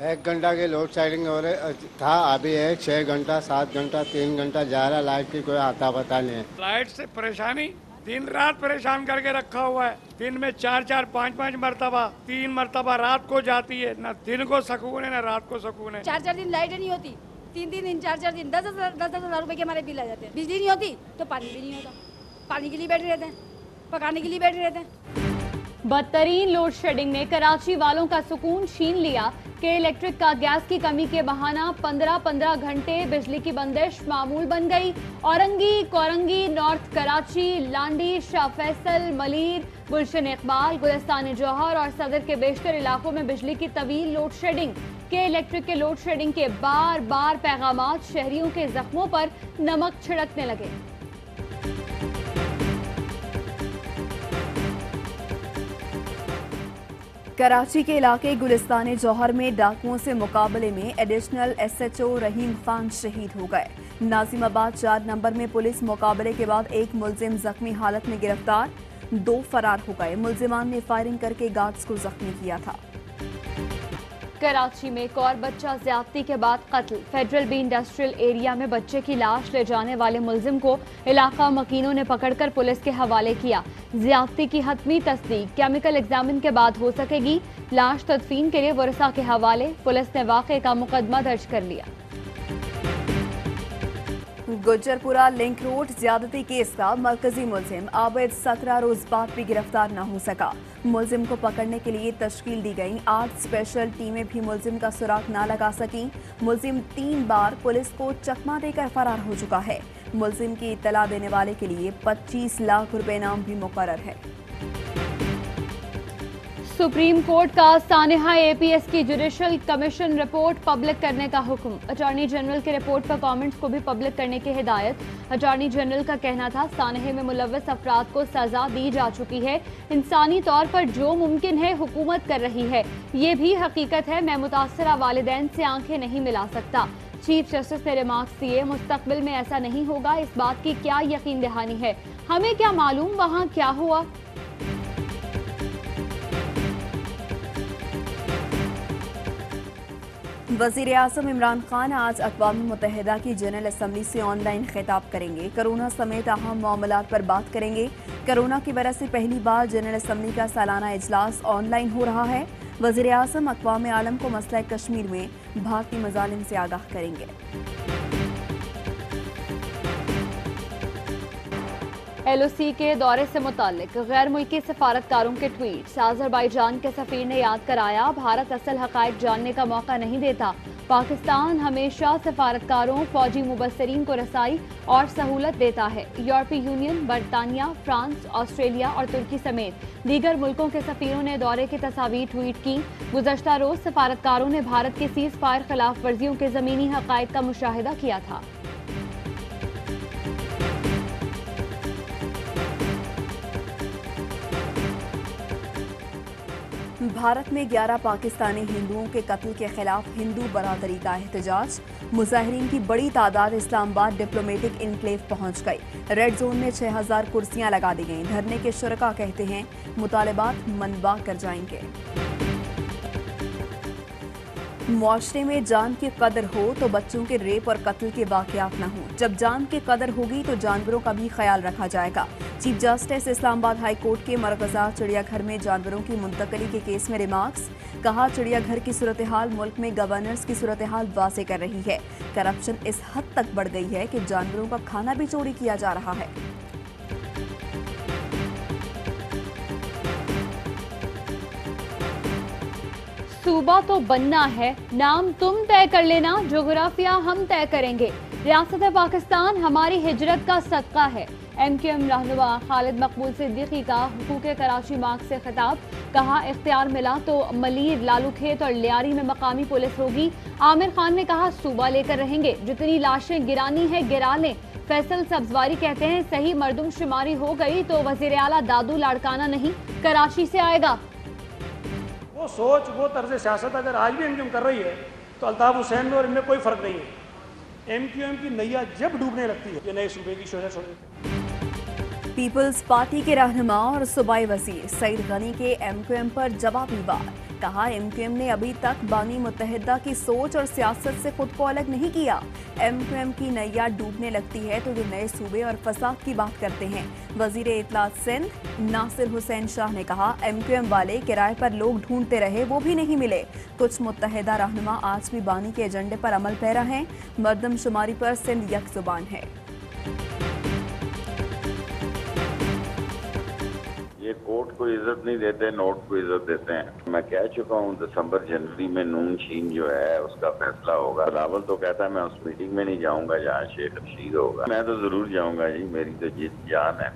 1 घंटा की load shedding हो रही था, अभी है 6 घंटा 7 घंटा 3 घंटा जा रहा, लाइट की कोई आता पता नहीं है। लाइट से परेशानी दिन रात परेशान करके रखा हुआ है। दिन में 4 4 5 5 मरतबा 3 मरतबा रात को जाती है। न दिन को सुकून है न रात को सुकून है। 4 4 दिन लाइट नहीं होती, 3 3 दिन 4 4 दिन 10,000 रुपए के हमारे बिल आ जाते हैं। बिजली नहीं होती तो पानी भी नहीं होता, पानी के लिए बैठे रहते हैं, पकाने के लिए बैठे रहते हैं। बदतरीन लोड शेडिंग ने कराची वालों का सुकून छीन लिया कि इलेक्ट्रिक का गैस की कमी के बहाना 15-15 घंटे बिजली की बंदिश मामूल बन गई। औरंगी, कोरंगी, नॉर्थ कराची, लांडी, शाह फैसल, मलीर, गुलशन इकबाल, गुलिस्तान जौहर और सदर के बेशतर इलाकों में बिजली की तवील लोड शेडिंग के इलेक्ट्रिक के लोड शेडिंग के बार बार पैगामात शहरियों के जख्मों पर नमक छिड़कने लगे। कराची के इलाके गुलिस्तान जौहर में डाकुओं से मुकाबले में एडिशनल SHO रहीम खान शहीद हो गए। नाजिमाबाद 4 नंबर में पुलिस मुकाबले के बाद एक मुलजिम जख्मी हालत में गिरफ्तार, 2 फरार हो गए। मुलजिमान ने फायरिंग करके गार्ड्स को जख्मी किया था। कराची में एक और बच्चा ज्यादती के बाद कत्ल। फेडरल बी इंडस्ट्रियल एरिया में बच्चे की लाश ले जाने वाले मुलजिम को इलाका मकीनों ने पकड़कर पुलिस के हवाले किया। ज्यादती की हतमी तस्दीक केमिकल एग्जामिन के बाद हो सकेगी। लाश तदफीन के लिए वरसा के हवाले। पुलिस ने वाक़े का मुकदमा दर्ज कर लिया। गुज्जरपुरा लिंक रोड ज्यादती केस का मरकजी मुलजिम आबिद 17 रोज बाद भी गिरफ्तार न हो सका। मुलजिम को पकड़ने के लिए तश्कील दी गई 8 स्पेशल टीमें भी मुलजिम का सुराग न लगा सकी। मुलजिम 3 बार पुलिस को चकमा देकर फरार हो चुका है। मुलजिम की इत्तला देने वाले के लिए 25 लाख रुपए इनाम भी मुकर्रर है। सुप्रीम कोर्ट का सानेहा APS की जुडिशल कमीशन रिपोर्ट पब्लिक करने का हुक्म। अटॉर्नी जनरल की रिपोर्ट पर कमेंट्स को भी पब्लिक करने की हिदायत। अटॉर्नी जनरल का कहना था सानेहे में मुलव्वस अफराद को सजा दी जा चुकी है। इंसानी तौर पर जो मुमकिन है हुकूमत कर रही है। ये भी हकीकत है, मैं मुतासरा वालिदैन से आंखें नहीं मिला सकता। चीफ जस्टिस ने रिमार्क्स दिए, मुस्तकबिल में ऐसा नहीं होगा, इस बात की क्या यकीन दहानी है, हमें क्या मालूम वहाँ क्या हुआ। वज़ीर आज़म इमरान खान आज अक़वाम मुत्तहिदा की जनरल असम्बली से ऑनलाइन खिताब करेंगे। कोरोना समेत अहम मामलात पर बात करेंगे। कोरोना की वजह से पहली बार जनरल असम्बली का सालाना इजलास ऑनलाइन हो रहा है। वज़ीर आज़म अक़वाम आलम को मसला कश्मीर में भारतीय मज़ालिम से आगाह करेंगे। LOC के दौरे से मुताल्लिक गैर मुल्की सफारतकारों के ट्वीट्स। अज़रबैजान के सफीर ने याद कराया, भारत असल हक़ाइक़ जानने का मौका नहीं देता। पाकिस्तान हमेशा सफारतकारों, फौजी मुबस्सरीन को रसाई और सहूलत देता है। यूरोपीय यूनियन, बरतानिया, फ्रांस, ऑस्ट्रेलिया और तुर्की समेत दीगर मुल्कों के सफीरों ने दौरे की तस्वीर ट्वीट की। गुज़श्ता रोज सफारतकारों ने भारत की सीज़ फायर खिलाफ वर्जियों के ज़मीनी हक़ाइक़ का मुशाहिदा किया था। भारत में 11 पाकिस्तानी हिंदुओं के कत्ल के खिलाफ हिंदू बरादरी का एहतजाज। मुजाहिरीन की बड़ी तादाद इस्लामाबाद डिप्लोमेटिक इनक्लेव पहुंच गई। रेड जोन में 6000 कुर्सियां लगा दी गईं। धरने के शुरका कहते हैं मुतालबात मनवा कर जाएंगे। मुआशरे में जान की कदर हो तो बच्चों के रेप और कत्ल के वाक़यात न हो। जब जान की कदर होगी तो जानवरों का भी ख्याल रखा जाएगा। Chief justice Islamabad high court के मरकज़ा चिड़ियाघर में जानवरों की मुंतकली के केस में रिमार्क्स। कहा, चिड़ियाघर की सूरत हाल मुल्क में गवर्नर्स की सूरत हाल वाज़ेह कर रही है। करप्शन इस हद तक बढ़ गई है कि जानवरों का खाना भी चोरी किया जा रहा है। सूबा तो बनना है, नाम तुम तय कर लेना, जोग्राफिया हम तय करेंगे। रियासत पाकिस्तान हमारी हिजरत का सदका है। MQM रहनुमा खालिद मकबूल सिद्दीकी का हुकूक कराची मार्ग से खिताब। कहा, इख्तियार मिला तो मलीर, लालूखेत और लियारी में मकामी पुलिस होगी। आमिर खान ने कहा, सूबा लेकर रहेंगे, जितनी लाशें गिरानी है गिरा लें। फैसल सब्जवारी कहते हैं, सही मर्दमशुमारी हो गई तो वजीर आला दादू लाड़काना नहीं, कराची से आएगा। वो सोच, वो तर्ज सियासत अगर आज भी MQM कर रही है तो अल्ताफ हुसैन में और इनमें कोई फ़र्क नहीं है। MQM की नैया जब डूबने लगती है, ये नए सूबे की शोहरत छोड़ देते हैं। पीपल्स पार्टी के रहनुमा और सूबाई वजीर सईद गनी के MQM पर जवाबी वार। कहा, MQM ने अभी तक बानी मुत्तहिदा की सोच और सियासत से खुद को अलग नहीं किया। MQM की नैया डूबने लगती है तो ये नए सूबे और फसाद की बात करते हैं। वजीर इत्तलात सिंध नासिर हुसैन शाह ने कहा, MQM वाले किराए पर लोग ढूंढते रहे, वो भी नहीं मिले। कुछ मुत्तहिदा रहनुमा आज भी बानी के एजेंडे पर अमल पैरा हैं। मर्दमशुमारी पर सिंध यकजुबान है। ये कोर्ट को इज्जत नहीं देते, नोट को इज्जत देते हैं। मैं कह चुका हूँ दिसंबर जनवरी में नून शीन जो है उसका फैसला होगा। बिलावल तो कहता है मैं उस मीटिंग में नहीं जाऊंगा जहाँ शेख रशीद होगा। मैं तो जरूर जाऊंगा जी, मेरी तो जीत जान है।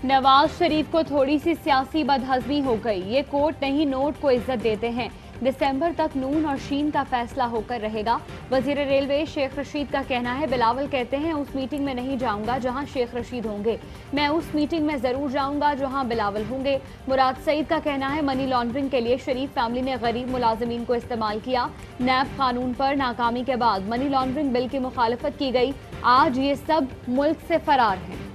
नवाज शरीफ को थोड़ी सी सियासी बदहजमी हो गई। ये कोर्ट नहीं नोट को इज्जत देते हैं। दिसंबर तक नून और शीन का फैसला होकर रहेगा। वजीर रेलवे शेख रशीद का कहना है, बिलावल कहते हैं उस मीटिंग में नहीं जाऊंगा जहां शेख रशीद होंगे, मैं उस मीटिंग में जरूर जाऊंगा जहां बिलावल होंगे। मुराद सईद का कहना है, मनी लॉन्ड्रिंग के लिए शरीफ फैमिली ने गरीब मुलाजमीन को इस्तेमाल किया। नैब कानून पर नाकामी के बाद मनी लॉन्ड्रिंग बिल की मुखालफत की गई। आज ये सब मुल्क से फरार हैं।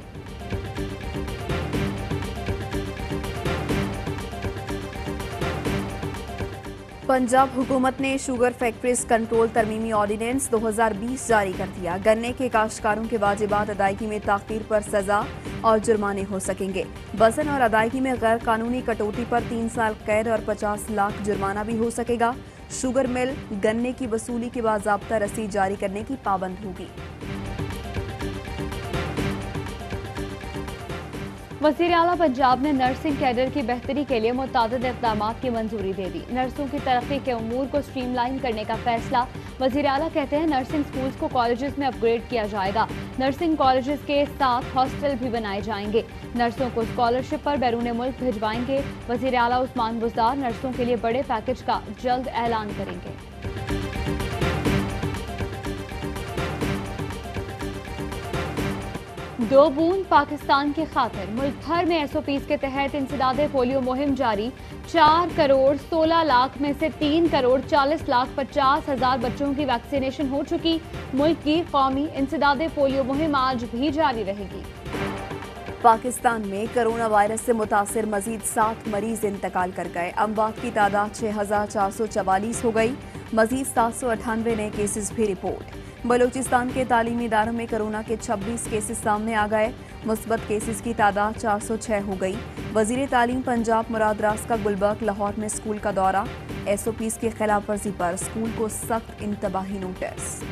पंजाब हुकूमत ने शुगर फैक्ट्रीज कंट्रोल तरमीमी ऑर्डिनेंस 2020 जारी कर दिया। गन्ने के काश्तकारों के वाजिबात अदायगी में ताख़ीर पर सजा और जुर्माने हो सकेंगे। वजन और अदायगी में गैर कानूनी कटौती पर 3 साल कैद और 50 लाख जुर्माना भी हो सकेगा। शुगर मिल गन्ने की वसूली के बाज़ाब्ता रसीद जारी करने की पाबंद होगी। वज़ीर आला पंजाब ने नर्सिंग कैडर की बेहतरी के लिए मुतादिद इक़दामात की मंजूरी दे दी। नर्सों की तरक्की के उमूर को स्ट्रीमलाइन करने का फैसला। वज़ीर आला कहते हैं नर्सिंग स्कूल्स को कॉलेजेस में अपग्रेड किया जाएगा। नर्सिंग कॉलेजेस के साथ हॉस्टल भी बनाए जाएंगे। नर्सों को स्कॉलरशिप पर बैरून मुल्क भिजवाएंगे। वज़ीर आला उस्मान बुज़दार नर्सों के लिए बड़े पैकेज का जल्द ऐलान करेंगे। दो बूंद पाकिस्तान की खातिर मुल्क भर में SOPs के तहत इंसदादे पोलियो मुहिम जारी। 4 करोड़ 16 लाख में से 3 करोड़ 40 लाख 50 हजार बच्चों की वैक्सीनेशन हो चुकी। मुल्क की कौमी इंसदादे पोलियो मुहिम आज भी जारी रहेगी। पाकिस्तान में कोरोना वायरस से मुतासिर मजीद 7 मरीज इंतकाल कर गए। अमवात की तादाद 6444 हो गई। मजीद 798 नए केसेस भी रिपोर्ट। बलूचिस्तान के तालीमी इदारों में कोरोना के 26 केसेस सामने आ गए। मुस्बत केसेस की तादाद 406 हो गई। वजीर तालीम पंजाब मुराद रास का गुलबर्ग लाहौर में स्कूल का दौरा। SOPs की खिलाफ वर्जी पर स्कूल को सख्त इंतबाही नोटिस।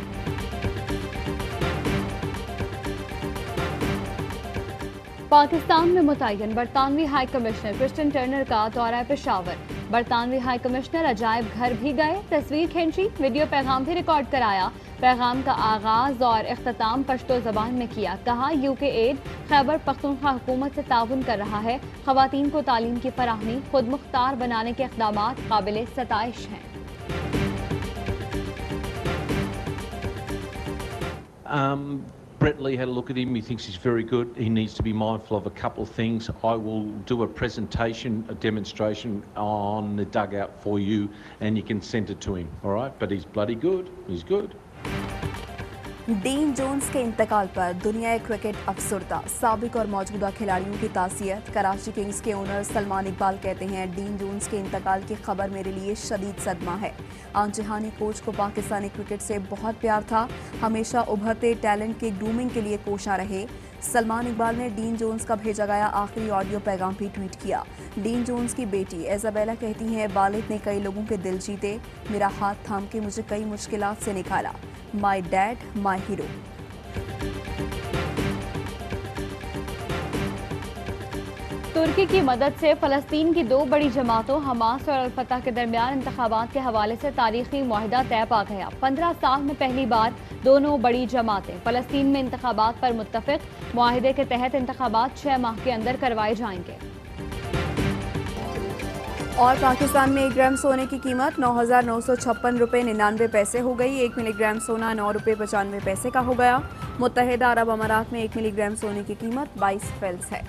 पाकिस्तान में मुतय्यन बरतानवी हाई कमिश्नर क्रिस्टन टर्नर का दौरा पेशावर। बरतानवी हाई कमिश्नर अजायब घर भी गए, तस्वीर खींची, वीडियो पैगाम भी रिकॉर्ड कराया। पैगाम का आगाज और इख्तिताम पश्तो ज़बान में किया। कहा UK एड खैबर पख्तूनख्वा हुकूमत से ताउन कर रहा है। ख़वातीन को तालीम की फराहमी खुद मुख्तार बनाने के इक़दामात काबिल सताइश हैं। Brett Lee had a look at him. He thinks he's very good. He needs to be mindful of a couple of things. I will do a presentation, a demonstration on the dugout for you, and you can send it to him. All right? But he's bloody good. He's good. Dean Jones के इंतकाल पर दुनिया cricket अफसरदा। साबिक और मौजूदा खिलाड़ियों की तासियत। Karachi Kings के ओनर सलमान इकबाल कहते हैं, डीन जोन्स के इंतकाल की खबर मेरे लिए शदीद सदमा है। आंचहानी कोच को पाकिस्तानी क्रिकेट से बहुत प्यार था। हमेशा उभरते टैलेंट के ग्रूमिंग के लिए कोशा रहे। सलमान इकबाल ने डीन जोन्स का भेजा गया आखिरी ऑडियो पैगाम भी ट्वीट किया। डीन जोन्स की बेटी इजाबेला कहती हैं, वालिद ने कई लोगों के दिल जीते, मेरा हाथ थाम के मुझे कई मुश्किलात से निकाला। My dad my hero. तुर्की की मदद से फ़लस्तीन की 2 बड़ी जमातों हमास और अल-फतह के दरमियान इंतखाबात के हवाले से तारीखी मुआहिदा तय पा गया। 15 साल में पहली बार दोनों बड़ी जमातें फ़लस्तीन में इंतखाबात पर मुत्तफ़िक़। मुआहिदे के तहत इंतखाबात 6 माह के अंदर करवाए जाएंगे। और पाकिस्तान में 1 ग्राम सोने की कीमत 9,956 रुपये 99 पैसे हो गई। 1 मिलीग्राम सोना 9 रुपये 95 पैसे का हो गया। मुत्तहिदा अरब अमारात में 1 मिलीग्राम सोने की कीमत 22 फेल्स है।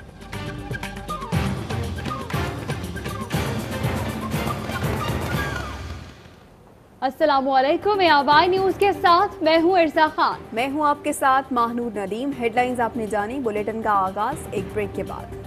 अस्सलामुअलैकुम, आवाज़ न्यूज़ के साथ मैं हूँ इर्जा खान। मैं हूँ आपके साथ माहनूर नदीम। हेडलाइंस आपने जानी। बुलेटिन का आगाज एक ब्रेक के बाद।